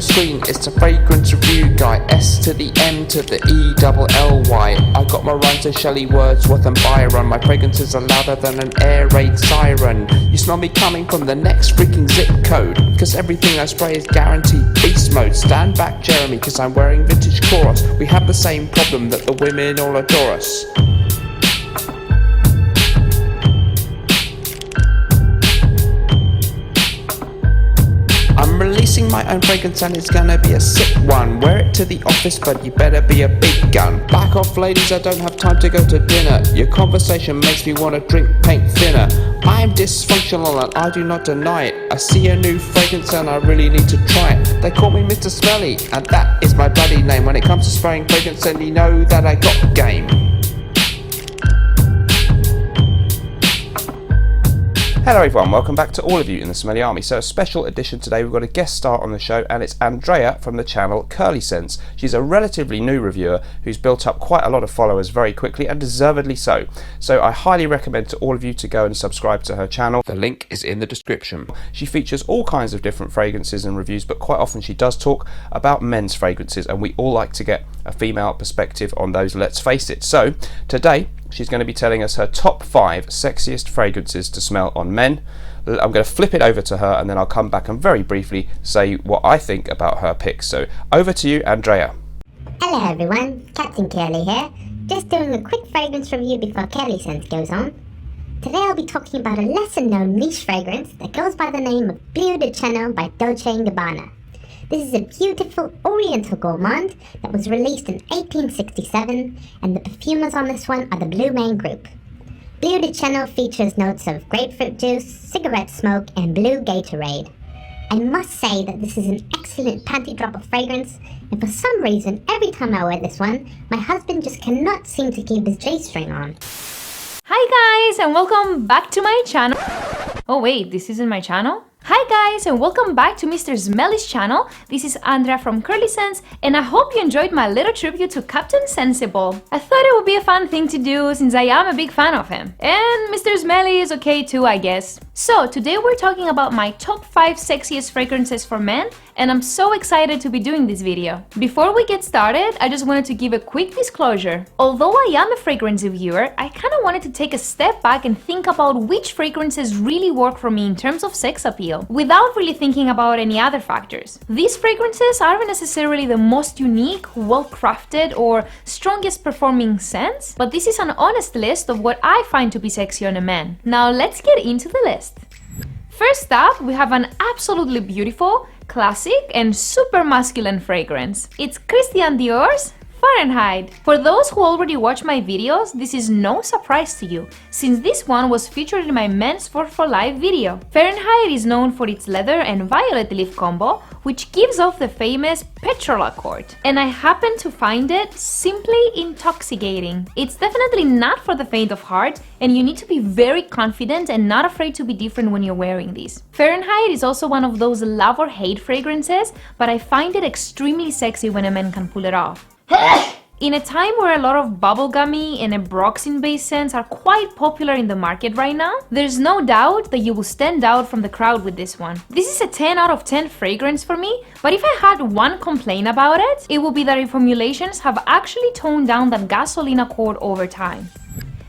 your screen, it's the fragrance review guy. S to the M to the E-double-L-Y. I got my rhymes to Shelley, Wordsworth and Byron. My fragrances are louder than an air raid siren. You smell me coming from the next freaking zip code, cause everything I spray is guaranteed beast mode. Stand back Jeremy, cause I'm wearing vintage chorus. We have the same problem that the women all adore us. I'm releasing my own fragrance and it's gonna be a sick one. Wear it to the office but you better be a big gun. Back off ladies, I don't have time to go to dinner. Your conversation makes me wanna drink paint thinner. I am dysfunctional and I do not deny it. I see a new fragrance and I really need to try it. They call me Mr. Smelly and that is my bloody name. When it comes to spraying fragrance then you know that I got game. Hello everyone, welcome back to all of you in the Smelly Army. So a special edition today, we've got a guest star on the show and it's Andrea from the channel Curly Sense. She's a relatively new reviewer who's built up quite a lot of followers very quickly and deservedly so. So I highly recommend to all of you to go and subscribe to her channel. The link is in the description. She features all kinds of different fragrances and reviews, but quite often she does talk about men's fragrances and we all like to get a female perspective on those, let's face it. So today, she's going to be telling us her top 5 sexiest fragrances to smell on men. I'm going to flip it over to her and then I'll come back and very briefly say what I think about her picks. So over to you, Andrea. Hello everyone, Captain Curly here. Just doing a quick fragrance review before Curly Sense goes on. Today I'll be talking about a lesser known niche fragrance that goes by the name of Bleu de Chanel by Dolce Gabbana. This is a beautiful oriental gourmand that was released in 1867, and the perfumers on this one are the Blue Man Group. Bleu de Chanel features notes of grapefruit juice, cigarette smoke, and blue Gatorade. I must say that this is an excellent panty dropper fragrance, and for some reason, every time I wear this one, my husband just cannot seem to keep his J-string on. Hi guys, and welcome back to my channel. Oh wait, this isn't my channel? Hi guys, and welcome back to Mr. Smelly's channel. This is Andrea from Curly Sense, and I hope you enjoyed my little tribute to Captain Sensible. I thought it would be a fun thing to do since I am a big fan of him. And Mr. Smelly is okay too, I guess. So today we're talking about my top 5 sexiest fragrances for men, and I'm so excited to be doing this video. Before we get started, I just wanted to give a quick disclosure. Although I am a fragrance reviewer, I kind of wanted to take a step back and think about which fragrances really work for me in terms of sex appeal, without really thinking about any other factors. These fragrances aren't necessarily the most unique, well-crafted, or strongest performing scents, but this is an honest list of what I find to be sexy on a man. Now let's get into the list. First up, we have an absolutely beautiful, classic, and super masculine fragrance. It's Christian Dior's Fahrenheit. For those who already watch my videos, this is no surprise to you, since this one was featured in my Men's for Life video. Fahrenheit is known for its leather and violet leaf combo, which gives off the famous petrol accord, and I happen to find it simply intoxicating. It's definitely not for the faint of heart, and you need to be very confident and not afraid to be different when you're wearing these. Fahrenheit is also one of those love or hate fragrances, but I find it extremely sexy when a man can pull it off. In a time where a lot of bubblegummy and Abroxin-based scents are quite popular in the market right now, there's no doubt that you will stand out from the crowd with this one. This is a 10 out of 10 fragrance for me, but if I had one complaint about it, it would be that its formulations have actually toned down that gasoline accord over time.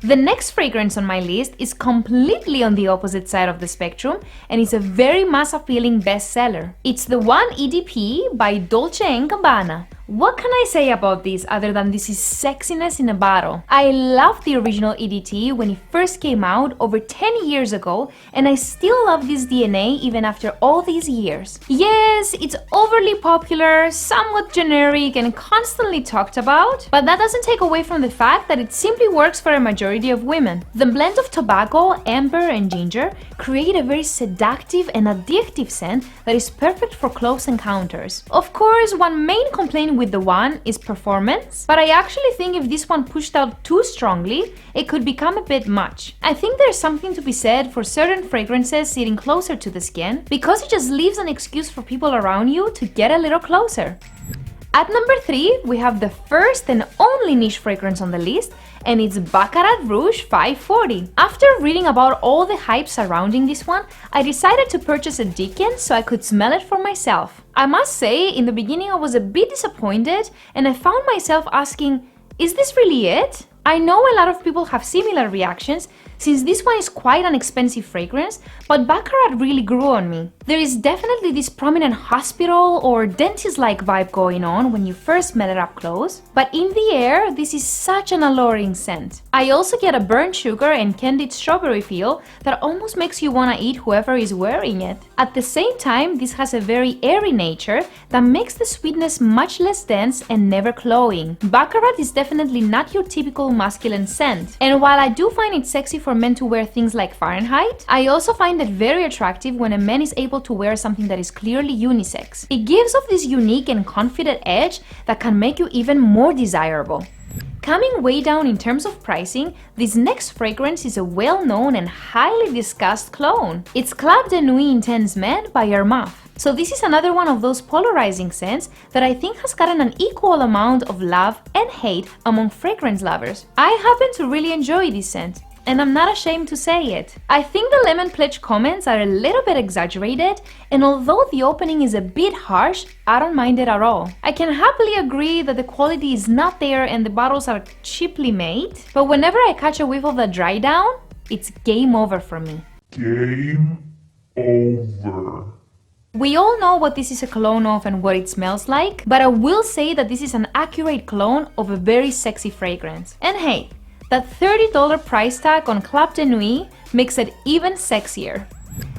The next fragrance on my list is completely on the opposite side of the spectrum, and it's a very mass-appealing bestseller. It's the One EDP by Dolce Gabbana. What can I say about this other than this is sexiness in a bottle? I loved the original EDT when it first came out over 10 years ago, and I still love this DNA even after all these years. Yes, it's overly popular, somewhat generic, and constantly talked about, but that doesn't take away from the fact that it simply works for a majority of women. The blend of tobacco, amber, and ginger create a very seductive and addictive scent that is perfect for close encounters. Of course, one main complaint with the one is performance, but I actually think if this one pushed out too strongly, it could become a bit much. I think there's something to be said for certain fragrances sitting closer to the skin, because it just leaves an excuse for people around you to get a little closer. At number 3, we have the first and only niche fragrance on the list, and it's Baccarat Rouge 540. After reading about all the hype surrounding this one, I decided to purchase a decan so I could smell it for myself. I must say, in the beginning I was a bit disappointed, and I found myself asking, is this really it? I know a lot of people have similar reactions, since this one is quite an expensive fragrance, but Baccarat really grew on me. There is definitely this prominent hospital or dentist-like vibe going on when you first smell it up close, but in the air, this is such an alluring scent. I also get a burnt sugar and candied strawberry feel that almost makes you wanna eat whoever is wearing it. At the same time, this has a very airy nature that makes the sweetness much less dense and never cloying. Baccarat is definitely not your typical masculine scent, and while I do find it sexy for men to wear things like Fahrenheit, I also find it very attractive when a man is able to wear something that is clearly unisex. It gives off this unique and confident edge that can make you even more desirable. Coming way down in terms of pricing, this next fragrance is a well-known and highly discussed cologne. It's Club de Nuit Intense Men by Hermes. So this is another one of those polarizing scents that I think has gotten an equal amount of love and hate among fragrance lovers. I happen to really enjoy this scent, and I'm not ashamed to say it. I think the lemon pledge comments are a little bit exaggerated, and although the opening is a bit harsh, I don't mind it at all. I can happily agree that the quality is not there and the bottles are cheaply made, but whenever I catch a whiff of the dry down, it's game over for me. Game over. We all know what this is a cologne of and what it smells like, but I will say that this is an accurate cologne of a very sexy fragrance. And hey, that $30 price tag on Club de Nuit makes it even sexier.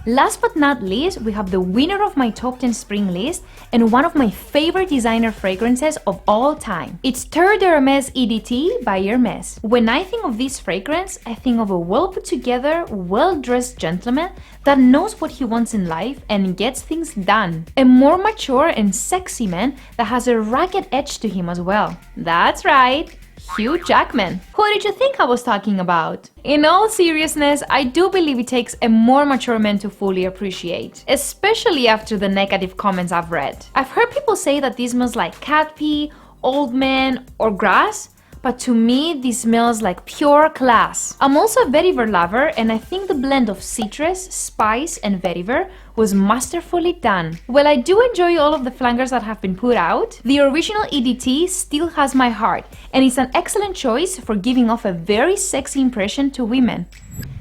Last but not least, we have the winner of my top 10 spring list and one of my favorite designer fragrances of all time. It's Turd Hermes EDT by Hermes. When I think of this fragrance, I think of a well put together, well-dressed gentleman that knows what he wants in life and gets things done. A more mature and sexy man that has a ragged edge to him as well. That's right, Hugh Jackman. Who did you think I was talking about? In all seriousness, I do believe it takes a more mature man to fully appreciate, especially after the negative comments I've read. I've heard people say that this smells like cat pee, old man, or grass, but to me, this smells like pure class. I'm also a vetiver lover, and I think the blend of citrus, spice, and vetiver was masterfully done. While I do enjoy all of the flankers that have been put out, the original EDT still has my heart, and it's an excellent choice for giving off a very sexy impression to women.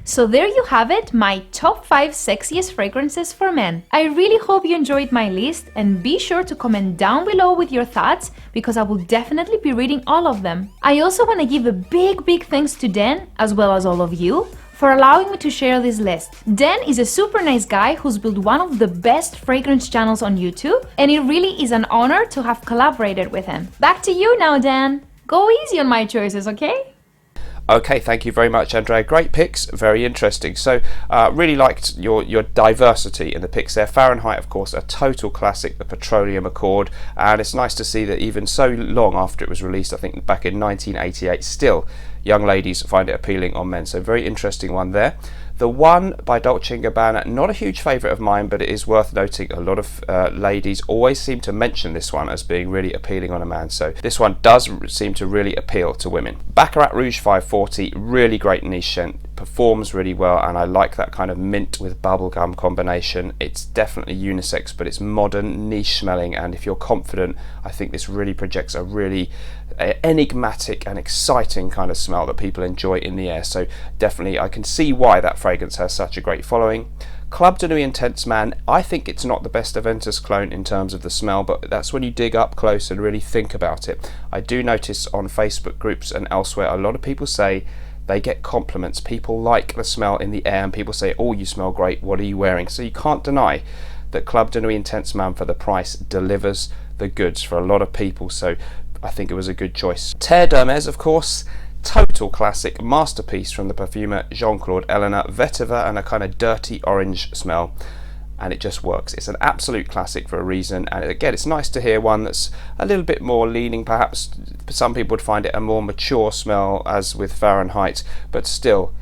So there you have it, my top 5 sexiest fragrances for men. I really hope you enjoyed my list, and be sure to comment down below with your thoughts because I will definitely be reading all of them. I also want to give a big thanks to Dan, as well as all of you, for allowing me to share this list. Dan is a super nice guy who's built one of the best fragrance channels on YouTube, and it really is an honor to have collaborated with him. Back to you now, Dan. Go easy on my choices, okay? Okay, thank you very much, Andrea. Great picks, very interesting. So, really liked your diversity in the picks there. Fahrenheit, of course, a total classic, the Petroleum Accord, and it's nice to see that even so long after it was released, I think back in 1988, still young ladies find it appealing on men. So, very interesting one there. The one by Dolce Gabbana, not a huge favourite of mine, but it is worth noting a lot of ladies always seem to mention this one as being really appealing on a man. So this one does seem to really appeal to women. Baccarat Rouge 540, really great niche scent, performs really well, and I like that kind of mint with bubblegum combination. It's definitely unisex, but it's modern, niche smelling, and if you're confident, I think this really projects a really enigmatic and exciting kind of smell that people enjoy in the air. So definitely I can see why that fragrance has such a great following. Club de Nuit Intense Man, I think it's not the best Aventus cologne in terms of the smell, but that's when you dig up close and really think about it. I do notice on Facebook groups and elsewhere a lot of people say they get compliments. People like the smell in the air and people say, oh, you smell great, what are you wearing? So you can't deny that Club de Nuit Intense Man for the price delivers the goods for a lot of people. So I think it was a good choice. Turd Hermes, of course, total classic, masterpiece from the perfumer Jean-Claude Eleanor, vetiver and a kind of dirty orange smell, and it just works. It's an absolute classic for a reason, and again, it's nice to hear one that's a little bit more leaning, perhaps some people would find it a more mature smell as with Fahrenheit, but still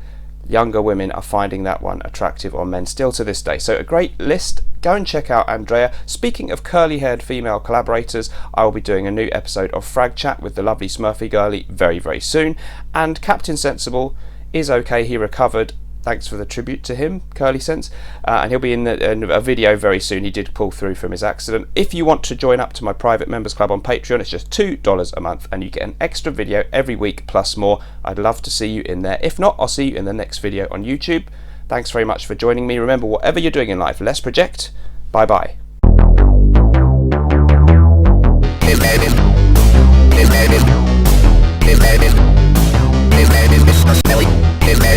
younger women are finding that one attractive on men still to this day. So a great list. Go and check out Andrea. Speaking of curly haired female collaborators, I will be doing a new episode of Frag Chat with the lovely Smurfy girlie very, very soon. And Captain Sensible is okay, he recovered. Thanks for the tribute to him, Curly Sense, and he'll be in a video very soon. He did pull through from his accident. If you want to join up to my private members club on Patreon, it's just $2 a month and you get an extra video every week plus more. I'd love to see you in there. If not, I'll see you in the next video on YouTube. Thanks very much for joining me. Remember, whatever you're doing in life, let's project. Bye bye. Smelly.